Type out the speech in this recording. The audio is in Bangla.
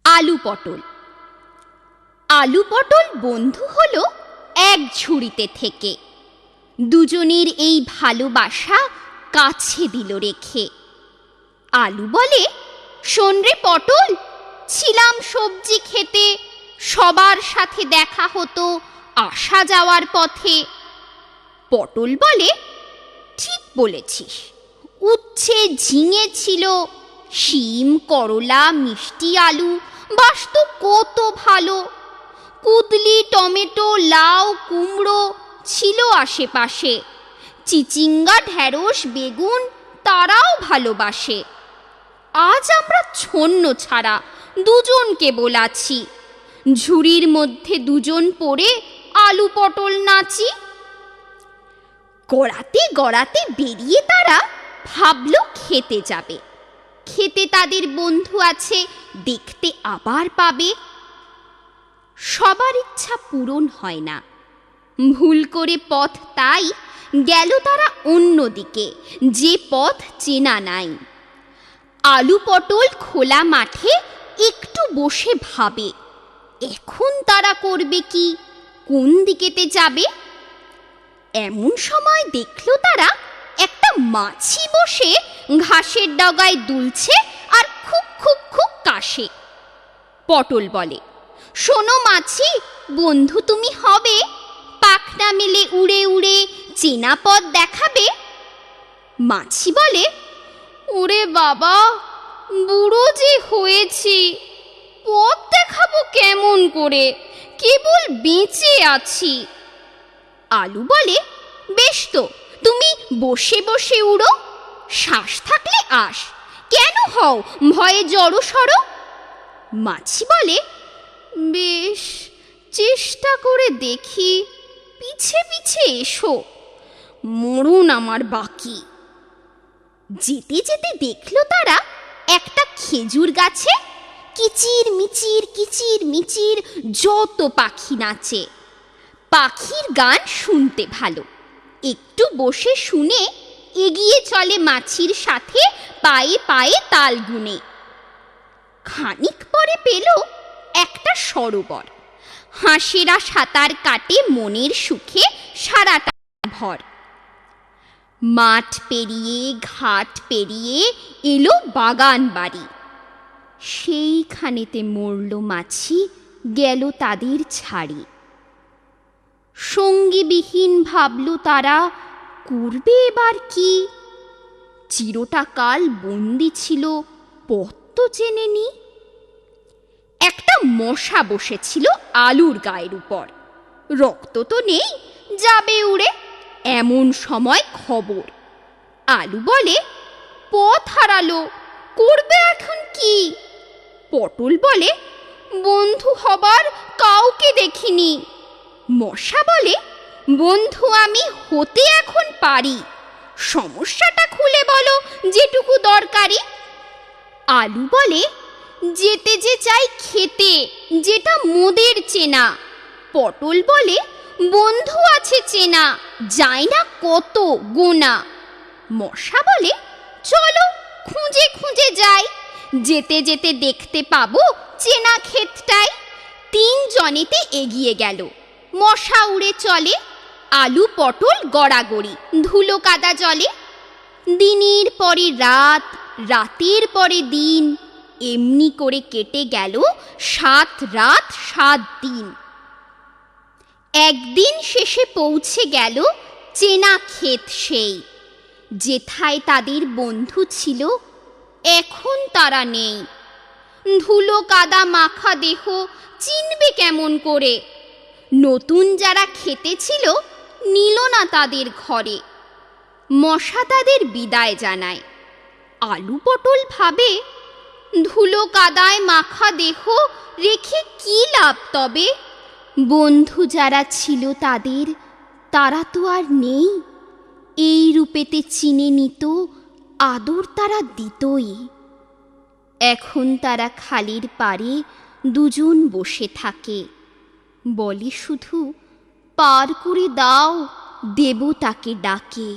আলু পটল। আলু পটল বন্ধু হলো এক ঝুড়িতে থেকে। দুজনের এই ভালোবাসা কাছে দিল রেখে। আলু বলে, শোন রে পটল, ছিলাম সবজি খেতে, সবার সাথে দেখা হতো আসা যাওয়ার পথে। পটল বলে, ঠিক বলেছিস, উচ্ছে ঝিঙে ছিল, শিম করলা মিষ্টি আলু, বাস্তু কত ভালো। কুদলি টমেটো লাউ কুমড়ো ছিল আশেপাশে, চিচিঙ্গা ঢেঁড়স বেগুন তারাও ভালোবাসে। আজ আমরা ছন্ন ছাড়া দুজন কেবল আছি, ঝুড়ির মধ্যে দুজন পড়ে আলু পটল নাচি। গড়াতে গড়াতে বেরিয়ে তারা ভাবল খেতে যাবে। খেতে তাদের বন্ধু আছে, দেখতে আবার পাবে। সবার ইচ্ছা পূরণ হয় না, ভুল করে পথ তাই গেল তারা অন্যদিকে, যে পথ চেনা নাই। আলু পটল খোলা মাঠে একটু বসে ভাবে, এখন তারা করবে কি, কোন দিকেতে যাবে। এমন সময় দেখল তারা একটা মাছি বসে ঘাসের ডগায় দুলছে আর খুব খুব খুব কাশে। পটল বলে, শোনো মাছি, বন্ধু তুমি হবে, পাখনা মেলে উড়ে উড়ে চেনা পথ দেখাবে। মাছি বলে, ওরে বাবা, বুড়ো যে হয়েছি, পথ দেখাবো কেমন করে, কেবল বেঁচে আছি। আলু বলে, বেশ তো, তুমি বসে বসে উড়ো, শ্বাস থাকলে আস, কেন হও ভয়ে জড়ো সড়ো। মাছি বলে, বেশ, চেষ্টা করে দেখি, পিছে পিছে এসো, মরণ আমার বাকি। যেতে যেতে দেখল তারা একটা খেজুর গাছে কিচির মিচির যত পাখি নাচে। পাখির গান শুনতে ভালো, একটু বসে শুনে এগিয়ে চলে মাছির সাথে পায়ে পায়ে তাল গুনে। খানিক পরে পেল একটা সরোবর, হাঁসেরা সাঁতার কাটে মনের সুখে সারাটা ভর। মাঠ পেরিয়ে ঘাট পেরিয়ে এলো বাগান বাড়ি, সেইখানেতে মরল মাছি, গেল তাদের ছাড়ি। সঙ্গীবিহীন ভাবল তারা, করবে এবার কি, চিরটা কাল বন্দি ছিল, পথ তো চেনেনি। একটা মশা বসেছিল আলুর গায়ের উপর, রক্ত তো নেই, যাবে উড়ে, এমন সময় খবর। আলু বলে, পথ হারালো, করবে এখন কি। পটল বলে, বন্ধু হবার কাউকে দেখিনি। মশা বলে, বন্ধু আমি হতে এখন পারি, সমস্যাটা খুলে বলো যেটুকু দরকারি। আলু বলে, যেতে যে চাই খেতে, যেটা মোদের চেনা। পটল বলে, বন্ধু আছে চেনা, যায় না কত গোনা। মশা বলে, চলো খুঁজে খুঁজে যাই, যেতে যেতে দেখতে পাবো চেনা ক্ষেতটাই। তিনজনেতে এগিয়ে গেল, মশা উড়ে চলে, আলু পটল গড়াগড়ি ধুলো কাদা জলে। দিনের পরে রাত, রাতের পরে দিন, এমনি করে কেটে গেল 7 রাত 7 দিন। একদিন শেষে পৌঁছে গেল চেনা ক্ষেত সেই, যেথায় তাদের বন্ধু ছিল, এখন তারা নেই। ধুলো কাদা মাখা দেহ চিনবে কেমন করে, নতুন যারা খেতে ছিল নিল না তাদের ঘরে। মশা তাদের বিদায় জানায়, আলু পটল ভাবে, ধুলো কাদায় মাখা দেহ রেখে কি লাভ তবে। বন্ধু যারা ছিল তাদের, তারা তো আর নেই, এই রূপেতে চিনে নিত, আদর তারা দিতই। এখন তারা খালির পাড়ে দুজন বসে থাকে, বলে শুধু, পার করে দাও, দেব তাকে ডাকে।